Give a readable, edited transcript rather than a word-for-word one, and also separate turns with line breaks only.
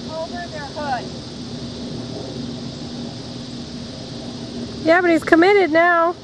up over their hood.
Yeah, but he's committed now.